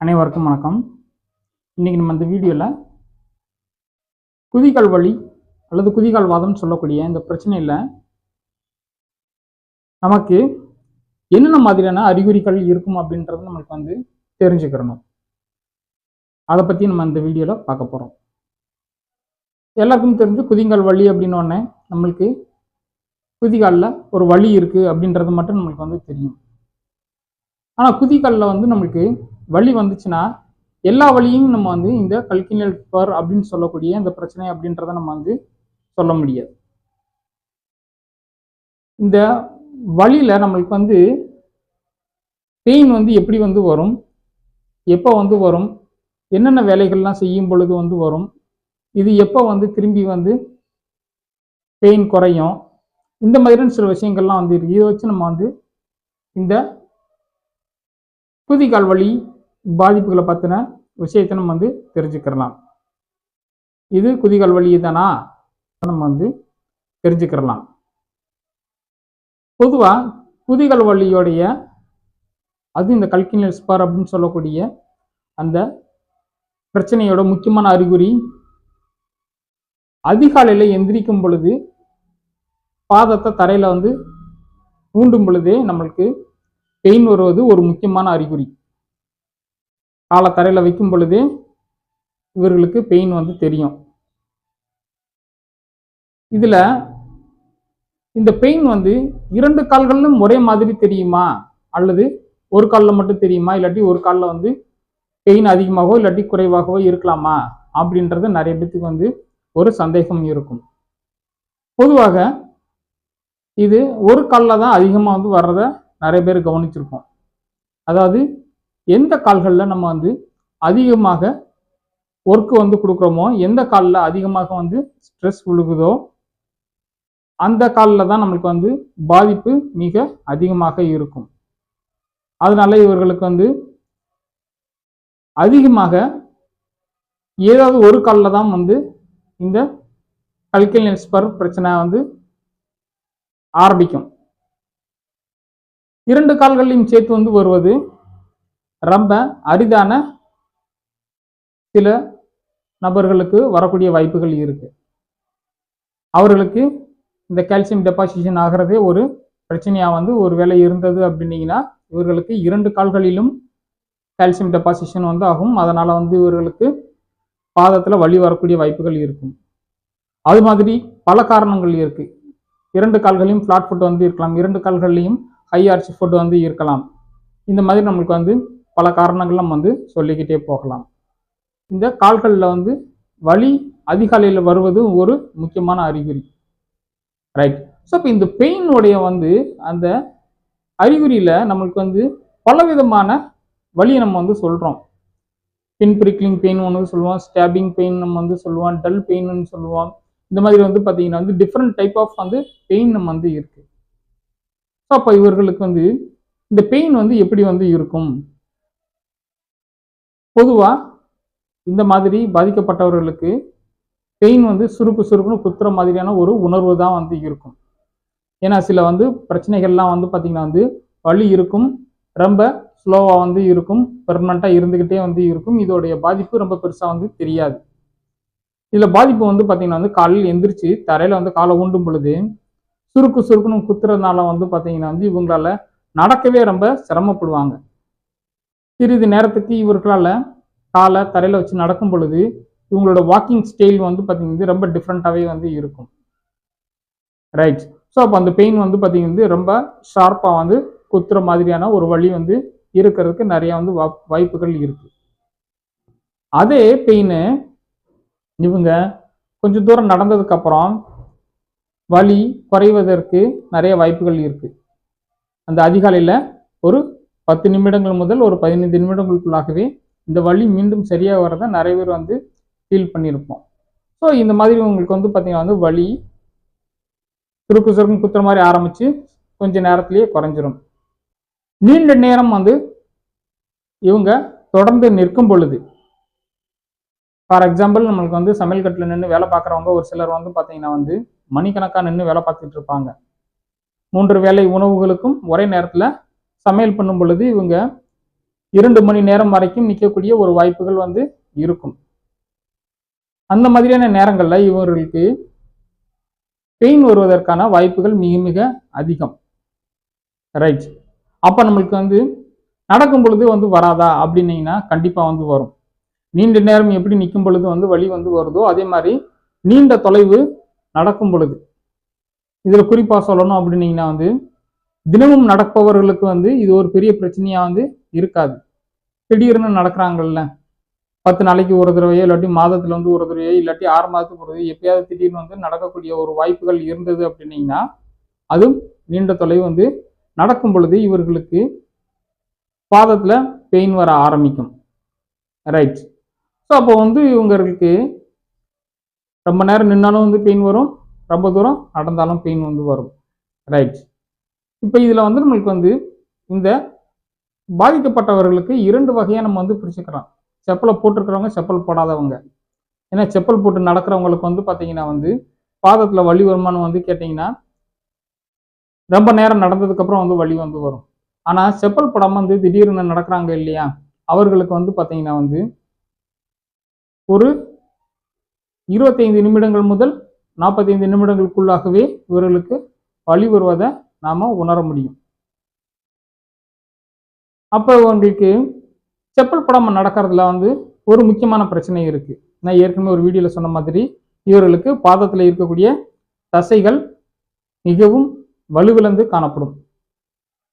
அனைவருக்கும் வணக்கம். இன்னைக்கு நம்ம இந்த வீடியோவில் குதிகால் வலி அல்லது குதிகால் வாதம்னு சொல்லக்கூடிய இந்த பிரச்சனையில் நமக்கு என்னென்ன மாதிரியான அறிகுறிகள் இருக்கும் அப்படின்றது நம்மளுக்கு தெரிஞ்சுக்கிறணும். அதை பற்றி நம்ம இந்த வீடியோவில் பார்க்க போகிறோம். எல்லாருக்கும் தெரிஞ்சு குதிகால் வலி அப்படின்னோடனே நம்மளுக்கு குதிகாலில் ஒரு வலி இருக்குது அப்படின்றது மட்டும் நம்மளுக்கு தெரியும். ஆனால் குதிகாலில் நம்மளுக்கு வலி வந்துச்சுன்னா எல்லா வலியும் நம்ம இந்த கல்கினியல் ஸ்பர் அப்படின்னு சொல்லக்கூடிய இந்த பிரச்சனை அப்படின்றத நம்ம சொல்ல முடியாது. இந்த வலியில் நம்மளுக்கு பெயின் எப்படி வரும், எப்போ வரும், என்னென்ன வேலைகள்லாம் செய்யும் பொழுது வரும், இது எப்போ திரும்பி பெயின் குறையும், இந்த மாதிரியான சில விஷயங்கள்லாம் இருக்கு. இதை வச்சு நம்ம இந்த குதிகால் வலி பாதிப்புகளை பற்றின விஷயத்தை நம்ம தெரிஞ்சுக்கிறலாம். இது குதிகால் வலி தானா நம்ம தெரிஞ்சுக்கிறலாம். பொதுவாக குதிகால் வலியோடைய இந்த கல்கினியல் ஸ்பர் அப்படின்னு சொல்லக்கூடிய அந்த பிரச்சனையோட முக்கியமான அறிகுறி அதிகாலையில் எந்திரிக்கும் பொழுது பாதத்தை தரையில் ஊண்டும் பொழுதே நம்மளுக்கு பெயின் வருவது ஒரு முக்கியமான அறிகுறி. காலை தரையில் வைக்கும் பொழுதே இவர்களுக்கு பெயின் தெரியும். இதில் இந்த பெயின் இரண்டு கால்களிலும் ஒரே மாதிரி தெரியுமா அல்லது ஒரு காலில் மட்டும் தெரியுமா, இல்லாட்டி ஒரு காலில் பெயின் அதிகமாகவோ இல்லாட்டி குறைவாகவோ இருக்கலாமா அப்படின்றது நிறைய பேத்துக்கு ஒரு சந்தேகம் இருக்கும். பொதுவாக இது ஒரு காலில் தான் அதிகமாக வர்றதை நிறைய பேர் கவனிச்சிருக்கோம். அதாவது எந்த கால்களில் நம்ம அதிகமாக ஒர்க்கு கொடுக்குறோமோ, எந்த காலில் அதிகமாக ஸ்ட்ரெஸ் விழுகுதோ அந்த காலில் தான் நம்மளுக்கு பாதிப்பு மிக அதிகமாக இருக்கும். அதனால இவர்களுக்கு அதிகமாக ஏதாவது ஒரு காலில் தான் இந்த கல்கினியல் ஸ்பர் பிரச்சனை ஆரம்பிக்கும். இரண்டு கால்களையும் சேர்த்து வருவது ரொம்ப அரிதான சில நபர்களுக்கு வரக்கூடிய வாய்ப்புகள் இருக்கு. அவர்களுக்கு இந்த கால்சியம் டெபாசிஷன் ஆகிறதே ஒரு பிரச்சனையா ஒரு வேலை இருந்தது அப்படின்னீங்கன்னா இவர்களுக்கு இரண்டு கால்களிலும் கால்சியம் டெபாசிஷன் ஆகும். அதனால இவர்களுக்கு பாதத்தில் வலி வரக்கூடிய வாய்ப்புகள் இருக்கும். அது மாதிரி பல காரணங்கள் இருக்கு. இரண்டு கால்களையும் ஃபிளாட் ஃபுட் இருக்கலாம், இரண்டு கால்கள்லையும் ஹை ஆர்ச் ஃபுட் இருக்கலாம். இந்த மாதிரி நம்மளுக்கு பல காரணங்கள் நம்ம சொல்லிக்கிட்டே போகலாம். இந்த கால்களில் வலி அதிகாலையில் வருவது ஒரு முக்கியமான அறிகுறி. ரைட். ஸோ இப்போ இந்த பெயினுடைய அந்த அறிகுறியில் நம்மளுக்கு பலவிதமான வலியை நம்ம சொல்கிறோம். பின் பிரிக்லிங் பெயின் ஒன்று சொல்லுவோம், ஸ்டாபிங் பெயின் நம்ம சொல்லுவோம், டல் பெயின்னு சொல்லுவோம். இந்த மாதிரி பார்த்தீங்கன்னா டிஃப்ரெண்ட் டைப் ஆஃப் பெயின் நம்ம இருக்கு. ஸோ அப்போ இவர்களுக்கு இந்த பெயின் எப்படி இருக்கும்? பொதுவாக இந்த மாதிரி பாதிக்கப்பட்டவர்களுக்கு பெயின் சுருக்கு சுருக்குன்னு குத்துற மாதிரியான ஒரு உணர்வு தான் இருக்கும். ஏன்னா சில பிரச்சனைகள்லாம் பார்த்தீங்கன்னா வலி இருக்கும், ரொம்ப ஸ்லோவாக இருக்கும், பெர்மனண்ட்டாக இருந்துக்கிட்டே இருக்கும். இதோடைய பாதிப்பு ரொம்ப பெருசாக தெரியாது. இதில் பாதிப்பு பார்த்தீங்கன்னா காலையில் எந்திரிச்சு தரையில் காலை ஊண்டும் பொழுது சுருக்கு சுருக்குன்னு குத்துறதுனால பார்த்தீங்கன்னா இவங்களால நடக்கவே ரொம்ப சிரமப்படுவாங்க. சிறிது நேரத்துக்கு இவர்களால் காலை தரையில் வச்சு நடக்கும் பொழுது இவங்களோட வாக்கிங் ஸ்டைல் பார்த்தீங்கன்னா ரொம்ப டிஃப்ரெண்ட்டாகவே இருக்கும். ரைட். ஸோ அப்போ அந்த பெயின் பார்த்தீங்கன்னா ரொம்ப ஷார்ப்பாக குத்துற மாதிரியான ஒரு வலி இருக்கிறதுக்கு நிறைய வாய்ப்புகள் இருக்கு. அதே பெயின் இவங்க கொஞ்சம் தூரம் நடந்ததுக்கு அப்புறம் வலி குறைவதற்கு நிறைய வாய்ப்புகள் இருக்கு. அந்த அதிகாலையில் ஒரு 10 நிமிடங்கள் முதல் ஒரு 15 நிமிடங்களுக்குள்ளாகவே இந்த வலி மீண்டும் சரியாக வரதை நிறைய பேர் ஃபீல் பண்ணியிருப்போம். ஸோ இந்த மாதிரி உங்களுக்கு பார்த்தீங்கன்னா வலி சுருக்கு சுருக்குன்னு குத்துற மாதிரி ஆரம்பித்து கொஞ்சம் நேரத்திலேயே குறைஞ்சிரும். நீண்ட நேரம் இவங்க தொடர்ந்து நிற்கும் பொழுது, ஃபார் எக்ஸாம்பிள் நம்மளுக்கு சமையல் கட்டில் நின்று வேலை பார்க்குறவங்க ஒரு சிலர் பார்த்தீங்கன்னா மணிக்கணக்காக நின்று வேலை பார்த்துட்டு இருப்பாங்க. 3 வேளை உணவுகளுக்கும் ஒரே நேரத்தில் சமையல் பண்ணும் பொழுது இவங்க 2 மணி நேரம் வரைக்கும் நிற்கக்கூடிய ஒரு வாய்ப்புகள் வந்து இருக்கும். அந்த மாதிரியான நேரங்கள்ல இவர்களுக்கு பெயின் வருவதற்கான வாய்ப்புகள் மிக மிக அதிகம். ரைட். அப்ப நம்மளுக்கு வந்து நடக்கும் பொழுது வந்து வராதா அப்படின்னீங்கன்னா கண்டிப்பா வந்து வரும். நீண்ட நேரம் எப்படி நிற்கும் பொழுது வந்து வலி வந்து வருதோ அதே மாதிரி நீண்ட தொலைவு நடக்கும் பொழுது, இதுல குறிப்பா சொல்லணும் அப்படின்னீங்கன்னா வந்து தினமும் நடப்பவர்களுக்கு வந்து இது ஒரு பெரிய பிரச்சனையா வந்து இருக்காது. திடீர்னு நடக்கிறாங்கல்ல, 10 நாளைக்கு ஒரு தடவையோ இல்லாட்டி மாதத்துல வந்து ஒரு தடவையோ இல்லாட்டி 6 மாதத்துக்கு ஒரு தடவை எப்பயாவது திடீர்னு வந்து நடக்கக்கூடிய ஒரு வாய்ப்புகள் இருந்தது அப்படின்னீங்கன்னா அது நீண்ட தொலைவு வந்து நடக்கும் பொழுது இவர்களுக்கு பாதத்துல பெயின் வர ஆரம்பிக்கும். ரைட். ஸோ அப்போ வந்து இவங்களுக்கு ரொம்ப நேரம் நின்னாலும் வந்து பெயின் வரும், ரொம்ப தூரம் நடந்தாலும் பெயின் வந்து வரும். ரைட். இப்போ இதில் வந்து நம்மளுக்கு வந்து இந்த பாதிக்கப்பட்டவர்களுக்கு 2 வகையாக நம்ம வந்து பிரிச்சுக்கிறோம். செப்பலை போட்டிருக்கிறவங்க, செப்பல் போடாதவங்க. ஏன்னா செப்பல் போட்டு நடக்கிறவங்களுக்கு வந்து பார்த்தீங்கன்னா வந்து பாதத்தில் வலி வருமானம் வந்து கேட்டிங்கன்னா ரொம்ப நேரம் நடந்ததுக்கப்புறம் வந்து வலி வந்து வரும். ஆனால் செப்பல் போடாமல் வந்து திடீர்னு நடக்கிறாங்க இல்லையா, அவர்களுக்கு வந்து பார்த்தீங்கன்னா வந்து ஒரு 25 நிமிடங்கள் முதல் 45 நிமிடங்களுக்குள்ளாகவே இவர்களுக்கு வலி வருவதை நாம உணர முடியும். அப்போ உங்களுக்கு செப்பல் போடாமல் நடக்கிறதுல வந்து ஒரு முக்கியமான பிரச்சனை இருக்கு. நான் ஏற்கனவே ஒரு வீடியோல சொன்ன மாதிரி இவர்களுக்கு பாதத்தில் இருக்கக்கூடிய தசைகள் மிகவும் வலுவிழந்து காணப்படும்.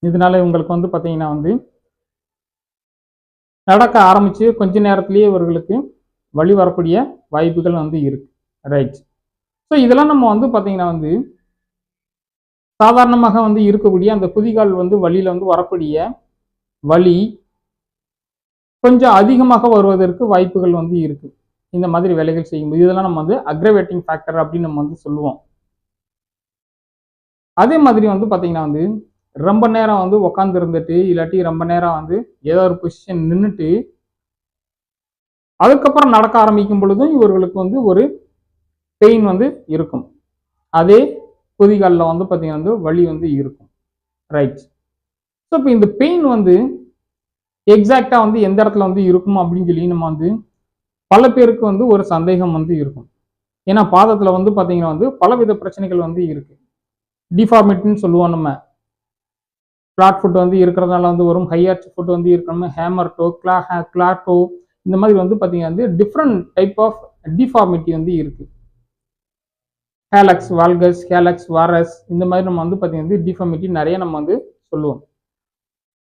இதனால இவங்களுக்கு வந்து பார்த்தீங்கன்னா வந்து நடக்க ஆரம்பிச்சு கொஞ்ச நேரத்திலேயே இவர்களுக்கு வலி வரக்கூடிய வாய்ப்புகள் வந்து இருக்கு. ரைட். ஸோ இதெல்லாம் நம்ம வந்து பார்த்தீங்கன்னா வந்து சாதாரணமாக வந்து இருக்கக்கூடிய அந்த குதிகால் வந்து வலியில வந்து வரக்கூடிய வலி கொஞ்சம் அதிகமாக வருவதற்கு வாய்ப்புகள் வந்து இருக்கு. இந்த மாதிரி வேலைகள் செய்யும்போது இதெல்லாம் நம்ம வந்து அக்ரவேட்டிங் ஃபேக்டர் அப்படின்னு நம்ம வந்து சொல்லுவோம். அதே மாதிரி வந்து பார்த்தீங்கன்னா வந்து ரொம்ப நேரம் வந்து உட்காந்து இருந்துட்டு இல்லாட்டி ரொம்ப நேரம் வந்து ஏதோ ஒரு பொசிஷன் நின்றுட்டு அதுக்கப்புறம் நடக்க ஆரம்பிக்கும் பொழுதும் இவர்களுக்கு வந்து ஒரு பெயின் வந்து இருக்கும். அதே குதிகாலில் வந்து பார்த்தீங்கன்னா வந்து வலி வந்து இருக்கும். ரைட். ஸோ இப்போ இந்த பெயின் வந்து எக்ஸாக்டா வந்து எந்த இடத்துல வந்து இருக்கும் அப்படின்னு சொல்லி நம்ம வந்து பல பேருக்கு வந்து ஒரு சந்தேகம் வந்து இருக்கும். ஏன்னா பாதத்தில் வந்து பார்த்தீங்கன்னா வந்து பலவித பிரச்சனைகள் வந்து இருக்கு. டிஃபார்மிட்டின்னு சொல்லுவோம் நம்ம. ஃப்ளாட் ஃபுட் வந்து இருக்கிறதுனால வந்து வரும், ஹை ஆர்ச் ஃபுட் வந்து இருக்கணும், ஹேமர் டோ, கிளாட்டோ, இந்த மாதிரி வந்து பார்த்தீங்கன்னா வந்து டிஃப்ரெண்ட் டைப் ஆஃப் டிஃபார்மிட்டி வந்து இருக்கு. ஹேலக்ஸ் வால்கஸ், ஹேலக்ஸ் வாரஸ், இந்த மாதிரி நம்ம வந்து பார்த்தீங்கன்னா டிஃபார்மிட்டி நிறைய நம்ம வந்து சொல்லுவோம்.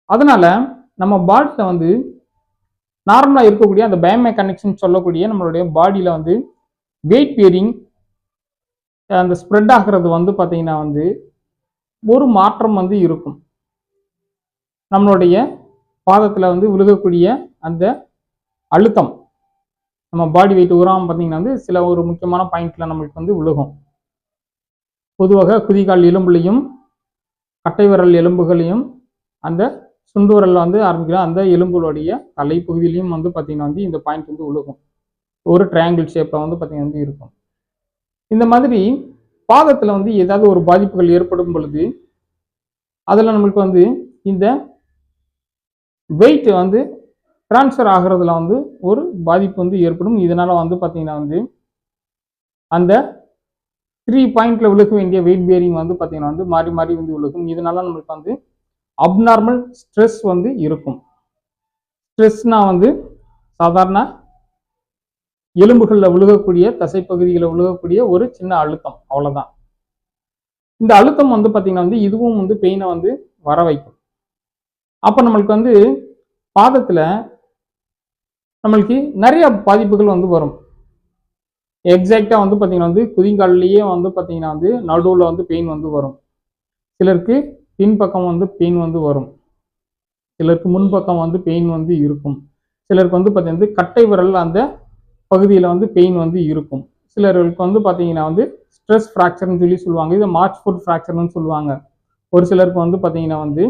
அதனால நம்ம பாடியில் வந்து நார்மலாக இருக்கக்கூடிய அந்த பயோமெக்கானிக்ஸ்ன்னு சொல்லக்கூடிய நம்மளுடைய பாடியில் வந்து வெயிட் பேரிங் அந்த ஸ்ப்ரெட் ஆகிறது வந்து பார்த்தீங்கன்னா வந்து ஒரு மாற்றம் வந்து இருக்கும். நம்மளுடைய பாதத்தில் வந்து விழுகக்கூடிய அந்த அழுத்தம் நம்ம பாடி வெயிட் உராமல் பார்த்தீங்கன்னா வந்து சில ஒரு முக்கியமான பாயிண்ட்ல நம்மளுக்கு வந்து விழுகும். பொதுவாக குதிகால் எலும்புலையும் கட்டை விரல் எலும்புகளையும் அந்த சுண்டு விரல்ல வந்து ஆரம்பிக்கிறோம் அந்த எலும்புகளுடைய தலைப்பகுதியிலையும் வந்து பார்த்தீங்கன்னா வந்து இந்த பாயிண்ட் வந்து விழுகும். ஒரு ட்ரையாங்கிள் ஷேப்ல வந்து பார்த்தீங்கன்னா வந்து இருக்கும். இந்த மாதிரி பாதத்தில் வந்து ஏதாவது ஒரு பாதிப்புகள் ஏற்படும் பொழுது அதில் நம்மளுக்கு வந்து இந்த வெயிட் வந்து டிரான்ஸ்ஃபர் ஆகிறதுல வந்து ஒரு பாதிப்பு வந்து ஏற்படும். இதனால வந்து பார்த்தீங்கன்னா வந்து அந்த 3 பாயிண்ட்ல விழுக வேண்டிய வெயிட் பேரிங் வந்து பார்த்தீங்கன்னா வந்து மாறி மாறி வந்து விழுகும். இதனால நம்மளுக்கு வந்து அப்நார்மல் ஸ்ட்ரெஸ் வந்து இருக்கும். ஸ்ட்ரெஸ்னா வந்து சாதாரண எலும்புகளில் விழுகக்கூடிய தசைப்பகுதிகளில் விழுகக்கூடிய ஒரு சின்ன அழுத்தம், அவ்வளவுதான். இந்த அழுத்தம் வந்து பார்த்தீங்கன்னா வந்து இதுவும் வந்து பெயினை வந்து வர வைக்கும். அப்போ நம்மளுக்கு வந்து பாதத்தில் நம்மளுக்கு நிறைய பாதிப்புகள் வந்து வரும். எக்ஸாக்டா வந்து பார்த்தீங்கன்னா வந்து குதிங்காலிலேயே வந்து பார்த்தீங்கன்னா வந்து நடுவில் வந்து பெயின் வந்து வரும். சிலருக்கு பின்பக்கம் வந்து பெயின் வந்து வரும், சிலருக்கு முன்பக்கம் வந்து பெயின் வந்து இருக்கும், சிலருக்கு வந்து பார்த்தீங்கன்னா கட்டை விரல் அந்த பகுதியில் வந்து பெயின் வந்து இருக்கும், சிலருக்கு வந்து பார்த்தீங்கன்னா வந்து ஸ்ட்ரெஸ் ஃப்ராக்சர்னு சொல்லி சொல்லுவாங்க, இதை மார்ச் ஃபுட் ஃப்ராக்சர்னு சொல்லுவாங்க. ஒரு சிலருக்கு வந்து பார்த்தீங்கன்னா வந்து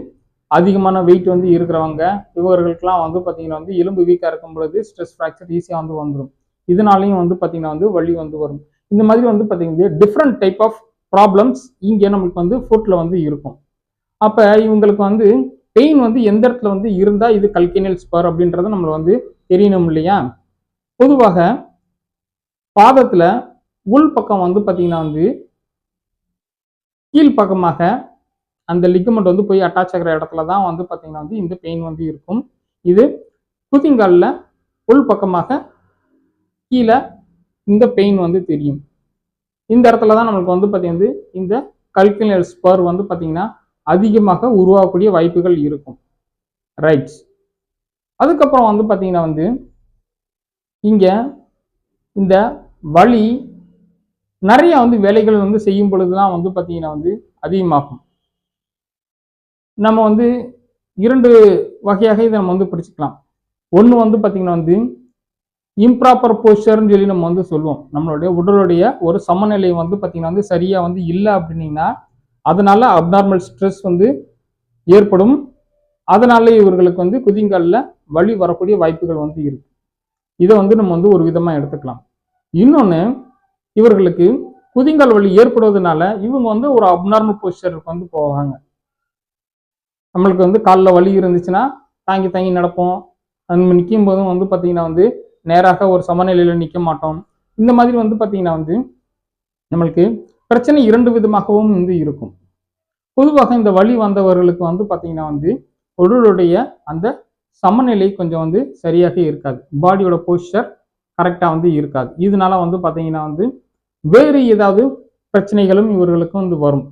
அதிகமான வெயிட் வந்து இருக்கிறவங்க இவர்களுக்கெல்லாம் வந்து பார்த்தீங்கன்னா வந்து எலும்பு வீக்காக இருக்கும் பொழுது ஸ்ட்ரெஸ் ஃப்ராக்சர் ஈஸியாக வந்து வந்துடும். இதனாலையும் வந்து பார்த்தீங்கன்னா வந்து வலி வந்து வரும். இந்த மாதிரி வந்து பார்த்தீங்கன்னா டிஃப்ரெண்ட் டைப் ஆஃப் ப்ராப்ளம்ஸ் இங்கே நம்மளுக்கு வந்து ஃபுட்டில் வந்து இருக்கும். அப்போ இவங்களுக்கு வந்து பெயின் வந்து எந்த இடத்துல வந்து இருந்தா இது கல்கினியல் ஸ்பர் அப்படின்றத நம்மள வந்து தெரியணும் இல்லையா? பொதுவாக பாதத்துல உள் பக்கம் வந்து பாத்தீங்கன்னா வந்து கீழ் பக்கமாக அந்த லிகமெண்ட் வந்து போய் அட்டாச் ஆகிற இடத்துல தான் வந்து பாத்தீங்கன்னா வந்து இந்த பெயின் வந்து இருக்கும். இது குதிங்கால்ல உள் பக்கமாக கீழே இந்த பெயின் வந்து தெரியும். இந்த இடத்துல தான் நம்மளுக்கு வந்து பாத்தீங்கன்னா இந்த கல்கினியல் ஸ்பர் வந்து பாத்தீங்கன்னா அதிகமாக உருவாகக்கூடிய வாய்ப்புகள் இருக்கும். ரைட். அதுக்கப்புறம் வந்து பாத்தீங்கன்னா வந்து இங்க இந்த வலி நிறைய வந்து வேலைகள் வந்து செய்யும் பொழுதுதான் வந்து பாத்தீங்கன்னா வந்து அதிகமாகும். நம்ம வந்து 2 வகையாக இதை நம்ம வந்து பிரிச்சுக்கலாம். ஒன்று வந்து பாத்தீங்கன்னா வந்து இம்ப்ராப்பர் போஸ்டர்னு சொல்லி நம்ம வந்து சொல்லுவோம். நம்மளுடைய உடலுடைய ஒரு சமநிலை வந்து பாத்தீங்கன்னா வந்து சரியா வந்து இல்லை அப்படின்னீங்கன்னா அதனால அப்நார்மல் ஸ்ட்ரெஸ் வந்து ஏற்படும். அதனால இவர்களுக்கு வந்து குதிங்காலில் வலி வரக்கூடிய வாய்ப்புகள் வந்து இருக்கு. இதை வந்து நம்ம வந்து ஒரு விதமா எடுத்துக்கலாம். இன்னொன்று, இவர்களுக்கு குதிங்கால் வலி ஏற்படுவதனால இவங்க வந்து ஒரு அப்நார்மல் போஸ்டருக்கு வந்து போவாங்க. நம்மளுக்கு வந்து காலில் வலி இருந்துச்சுன்னா தாங்கி தாங்கி நடப்போம். நம்ம நிற்கும் போதும் வந்து பார்த்தீங்கன்னா வந்து நேராக ஒரு சமநிலையில் நிற்க மாட்டோம். இந்த மாதிரி வந்து பார்த்தீங்கன்னா வந்து நம்மளுக்கு பிரச்சனை 2 விதமாகவும் வந்து இருக்கும். பொதுவாக இந்த வலி வந்தவர்களுக்கு வந்து பார்த்தீங்கன்னா வந்து உடலுடைய அந்த சமநிலை கொஞ்சம் வந்து சரியாக இருக்காது. பாடியோட போஸ்டர் கரெக்டாக வந்து இருக்காது. இதனால வந்து பார்த்தீங்கன்னா வந்து வேறு ஏதாவது பிரச்சனைகளும் இவர்களுக்கு வந்து வரும்.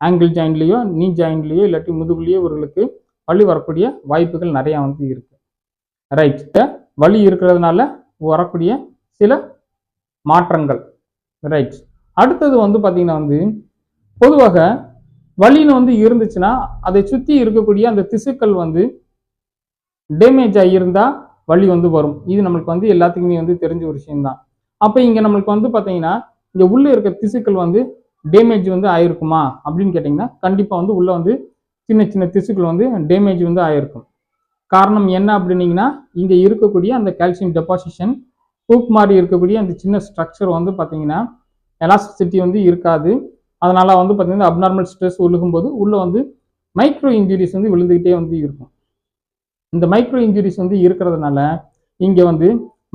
ஆங்கிள் ஜாயின்ட்லேயோ நீ ஜாயின்ட்லேயோ இல்லாட்டி முதுகுலேயோ இவர்களுக்கு வலி வரக்கூடிய வாய்ப்புகள் நிறையா வந்து இருக்கு. ரைட். வலி இருக்கிறதுனால வரக்கூடிய சில மாற்றங்கள். ரைட். அடுத்தது வந்து பார்த்தீங்கன்னா வந்து பொதுவாக வலின்னு வந்து இருந்துச்சுன்னா அதை சுற்றி இருக்கக்கூடிய அந்த திசுக்கள் வந்து டேமேஜ் ஆகியிருந்தா வலி வந்து வரும். இது நம்மளுக்கு வந்து எல்லாத்துக்குமே வந்து தெரிஞ்ச ஒரு விஷயம்தான். அப்போ இங்கே நம்மளுக்கு வந்து பார்த்தீங்கன்னா இங்கே உள்ளே இருக்க திசுக்கள் வந்து டேமேஜ் வந்து ஆயிருக்குமா அப்படின்னு கேட்டிங்கன்னா கண்டிப்பாக வந்து உள்ளே வந்து சின்ன சின்ன திசுக்கள் வந்து டேமேஜ் வந்து ஆயிருக்கும். காரணம் என்ன அப்படின்னீங்கன்னா இங்கே இருக்கக்கூடிய அந்த கால்சியம் டெபாசிஷன் ஹூக் மாதிரி இருக்கக்கூடிய அந்த சின்ன ஸ்ட்ரக்சர் வந்து பார்த்தீங்கன்னா எலாஸ்டிசிட்டி வந்து இருக்காது. அதனால வந்து பார்த்தீங்கன்னா அப்நார்மல் ஸ்ட்ரெஸ் விழுகும்போது உள்ளே வந்து மைக்ரோ இன்ஜுரிஸ் வந்து விழுந்துக்கிட்டே வந்து இருக்கும். இந்த மைக்ரோ இன்ஜுரிஸ் வந்து இருக்கிறதுனால இங்கே வந்து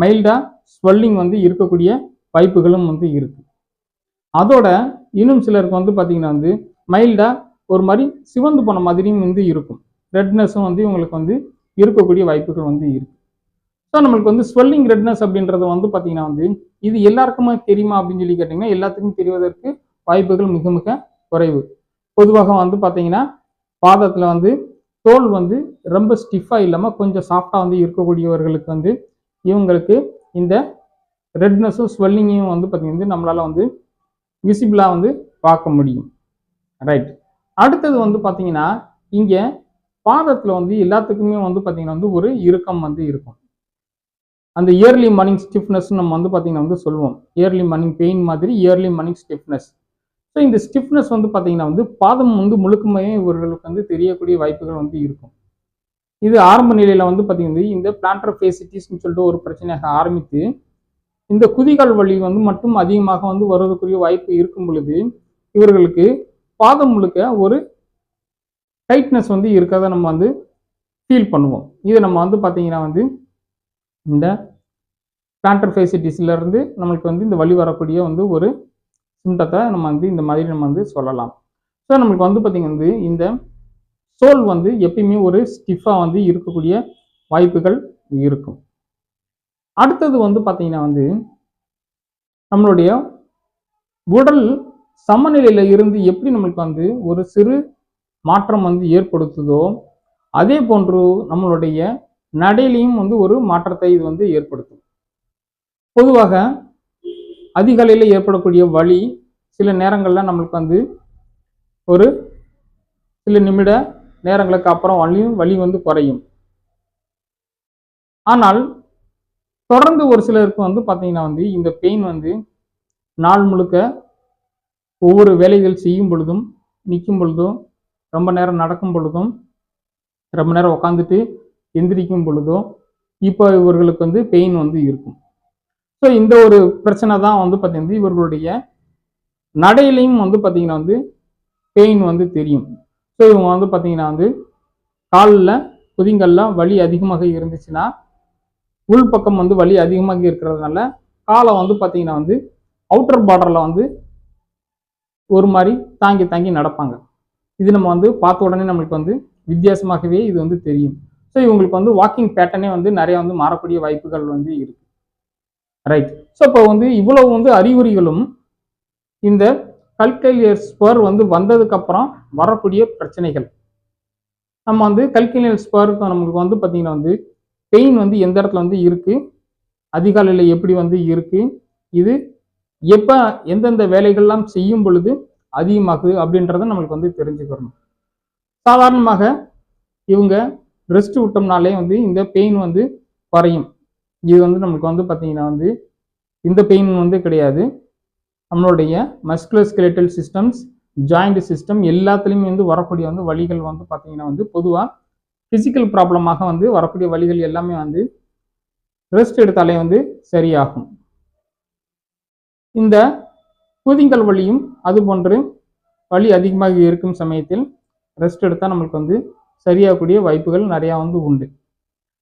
மைல்டாக ஸ்வெல்லிங் வந்து இருக்கக்கூடிய வாய்ப்புகளும் வந்து இருக்கு. அதோட இன்னும் சிலருக்கு வந்து பார்த்தீங்கன்னா வந்து மைல்டாக ஒரு மாதிரி சிவந்து போன மாதிரியும் வந்து இருக்கும். ரெட்னஸும் வந்து இவங்களுக்கு வந்து இருக்கக்கூடிய வாய்ப்புகள் வந்து இருக்கு. ஸோ நம்மளுக்கு வந்து ஸ்வெல்லிங் ரெட்னஸ் அப்படின்றது வந்து பார்த்தீங்கன்னா வந்து இது எல்லாருக்குமே தெரியுமா அப்படின்னு சொல்லி கேட்டிங்கன்னா எல்லாத்துக்கும் தெரிவதற்கு வாய்ப்புகள் மிக மிக குறைவு. பொதுவாக வந்து பார்த்தீங்கன்னா பாதத்தில் வந்து தோல் வந்து ரொம்ப ஸ்டிஃபாக இல்லாமல் கொஞ்சம் சாஃப்டாக வந்து இருக்கக்கூடியவர்களுக்கு வந்து இவங்களுக்கு இந்த ரெட்னஸும் ஸ்வெல்லிங்கையும் வந்து பார்த்தீங்கன்னா நம்மளால் வந்து விசிபிளாக வந்து பார்க்க முடியும். ரைட். அடுத்தது வந்து பார்த்தீங்கன்னா இங்கே பாதத்தில் வந்து எல்லாத்துக்குமே வந்து பார்த்தீங்கன்னா வந்து ஒரு இறுக்கம் வந்து இருக்கும். அந்த இயர்லி மார்னிங் ஸ்டிஃப்னஸ் நம்ம வந்து பார்த்தீங்கன்னா வந்து சொல்லுவோம். இயர்லி மார்னிங் பெயின் மாதிரி இயர்லி மார்னிங் ஸ்டிஃப்னஸ். ஸோ இந்த ஸ்டிஃப்னஸ் வந்து பார்த்தீங்கன்னா வந்து பாதம் வந்து முழுக்கமே இவர்களுக்கு வந்து தெரியக்கூடிய வாய்ப்புகள் வந்து இருக்கும். இது ஆரம்ப நிலையில் வந்து பார்த்தீங்கன்னா இந்த பிளான்டர் ஃபேசிட்டிஸ்ன்னு சொல்லிட்டு ஒரு பிரச்சனையாக ஆரம்பித்து இந்த குதிகால் வலி வந்து மட்டும் அதிகமாக வந்து வருவதற்குரிய வாய்ப்பு இருக்கும் பொழுது இவர்களுக்கு பாதம் முழுக்க ஒரு டைட்னஸ் வந்து இருக்கிறத நம்ம வந்து ஃபீல் பண்ணுவோம். இது நம்ம வந்து பார்த்தீங்கன்னா வந்து இந்த பிளான்டர் ஃபேசிட்டிஸ்ல இருந்து நம்மளுக்கு வந்து இந்த வலி வரக்கூடிய வந்து ஒரு சிம்டத்தை நம்ம வந்து இந்த மாதிரி நம்ம வந்து சொல்லலாம். ஸோ நம்மளுக்கு வந்து பார்த்தீங்கன்னா இந்த சோல் வந்து எப்பயுமே ஒரு ஸ்டிஃபாக வந்து இருக்கக்கூடிய வாய்ப்புகள் இருக்கும். அடுத்தது வந்து பார்த்தீங்கன்னா வந்து நம்மளுடைய உடல் சமநிலையில இருந்து எப்படி நம்மளுக்கு வந்து ஒரு சிறு மாற்றம் வந்து ஏற்படுத்துதோ அதே போன்று நம்மளுடைய நடையிலையும் வந்து ஒரு மாற்றத்தை இது வந்து ஏற்படுத்தும். பொதுவாக அதிகாலையில் ஏற்படக்கூடிய வலி சில நேரங்களில் நம்மளுக்கு வந்து ஒரு சில நிமிட நேரங்களுக்கு அப்புறம் வலி வந்து குறையும். ஆனால் தொடர்ந்து ஒரு சிலருக்கு வந்து பார்த்தீங்கன்னா வந்து இந்த பெயின் வந்து நாள் முழுக்க ஒவ்வொரு வேலைகள் செய்யும் பொழுதும் நிற்கும் பொழுதும் ரொம்ப நேரம் நடக்கும் பொழுதும் ரொம்ப நேரம் உட்காந்துட்டு எந்திரிக்கும் பொழுதும் இப்போ இவர்களுக்கு வந்து பெயின் வந்து இருக்கும். ஸோ இந்த ஒரு பிரச்சனை தான் வந்து பார்த்தீங்கன்னா இவர்களுடைய நடையிலையும் வந்து பார்த்தீங்கன்னா வந்து பெயின் வந்து தெரியும். ஸோ இவங்க வந்து பார்த்தீங்கன்னா வந்து காலில் குதிங்கல்ல வலி அதிகமாக இருந்துச்சுன்னா உள்பக்கம் வந்து வலி அதிகமாக இருக்கிறதுனால காலை வந்து பார்த்தீங்கன்னா வந்து அவுட்டர் பார்டரில் வந்து ஒரு மாதிரி தாங்கி தாங்கி நடப்பாங்க. இது நம்ம வந்து பார்த்த உடனே நம்மளுக்கு வந்து வித்தியாசமாகவே இது வந்து தெரியும். ஸோ இவங்களுக்கு வந்து வாக்கிங் பேட்டர்னே வந்து நிறைய வந்து மாறக்கூடிய வாய்ப்புகள் வந்து இருக்கு. ரைட். ஸோ இப்போ வந்து இவ்வளவு வந்து அறிகுறிகளும் இந்த கல்கைலியர் ஸ்பர் வந்து வந்ததுக்கு அப்புறம் வரக்கூடிய பிரச்சனைகள். நம்ம வந்து கல்கைலியர் ஸ்பருக்கு நம்மளுக்கு வந்து பார்த்தீங்கன்னா வந்து பெயின் வந்து எந்த இடத்துல வந்து இருக்கு, அதிகாலையில் எப்படி வந்து இருக்கு, இது எப்போ எந்தெந்த வேலைகள்லாம் செய்யும் பொழுது அதிகமாகுது அப்படின்றத நம்மளுக்கு வந்து தெரிஞ்சுக்கிறணும். சாதாரணமாக இவங்க ரெஸ்ட் விட்டோம்னாலே வந்து இந்த பெயின் வந்து குறையும். இது வந்து நம்மளுக்கு வந்து பார்த்தீங்கன்னா வந்து இந்த பெயின் வந்து கிடையாது. நம்மளுடைய மஸ்குலோஸ்கெலட்டல் சிஸ்டம்ஸ், ஜாயிண்ட் சிஸ்டம் எல்லாத்துலேயுமே வந்து வரக்கூடிய வந்து வலிகள் வந்து பார்த்தீங்கன்னா வந்து பொதுவாக ஃபிசிக்கல் ப்ராப்ளமாக வந்து வரக்கூடிய வலிகள் எல்லாமே வந்து ரெஸ்ட் எடுத்தாலே வந்து சரியாகும். இந்த கூதிங்கல் வலியும் அது போன்று வலி அதிகமாக இருக்கும் சமயத்தில் ரெஸ்ட் எடுத்தால் நம்மளுக்கு வந்து சரியாகக்கூடிய வாய்ப்புகள் நிறையா வந்து உண்டு.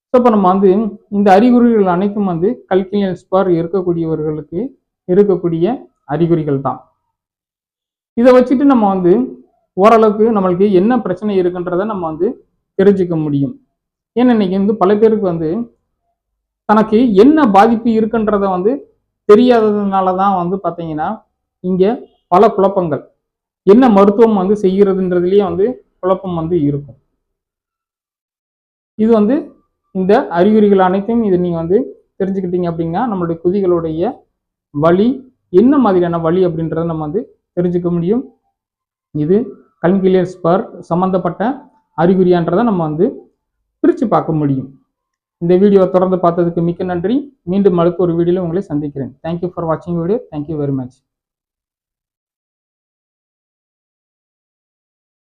ஸோ இப்போ நம்ம வந்து இந்த அறிகுறிகள் அனைத்தும் வந்து கல்கிலியல் ஸ்பர் இருக்கக்கூடியவர்களுக்கு இருக்கக்கூடிய அறிகுறிகள் தான். இதை வச்சுட்டு நம்ம வந்து ஓரளவுக்கு நம்மளுக்கு என்ன பிரச்சனை இருக்குன்றத நம்ம வந்து தெரிஞ்சுக்க முடியும். ஏன்னா இன்னைக்கு வந்து பல பேருக்கு வந்து தனக்கு என்ன பாதிப்பு இருக்குன்றத வந்து தெரியாததுனால தான் வந்து பார்த்தீங்கன்னா இங்கே பல குழப்பங்கள், என்ன மருத்துவம் வந்து செய்கிறதுன்றதுலேயே வந்து குழப்பம் வந்து இருக்கும். இது வந்து இந்த அறிகுறிகள் அனைத்தையும் இது நீங்கள் வந்து தெரிஞ்சுக்கிட்டீங்க அப்படின்னா நம்மளுடைய குதிகளுடைய வலி என்ன மாதிரியான வலி அப்படின்றத நம்ம வந்து தெரிஞ்சுக்க முடியும். இது கல்கிலியர் ஸ்பர் சம்மந்தப்பட்ட அறிகுறியான்றதை நம்ம வந்து பிரித்து பார்க்க முடியும். இந்த வீடியோவை தொடர்ந்து பார்த்ததுக்கு மிக்க நன்றி. மீண்டும் அடுத்த ஒரு வீடியோவில் உங்களை சந்திக்கிறேன். தேங்க்யூ ஃபார் வாட்சிங் வீடியோ. Thank you very much.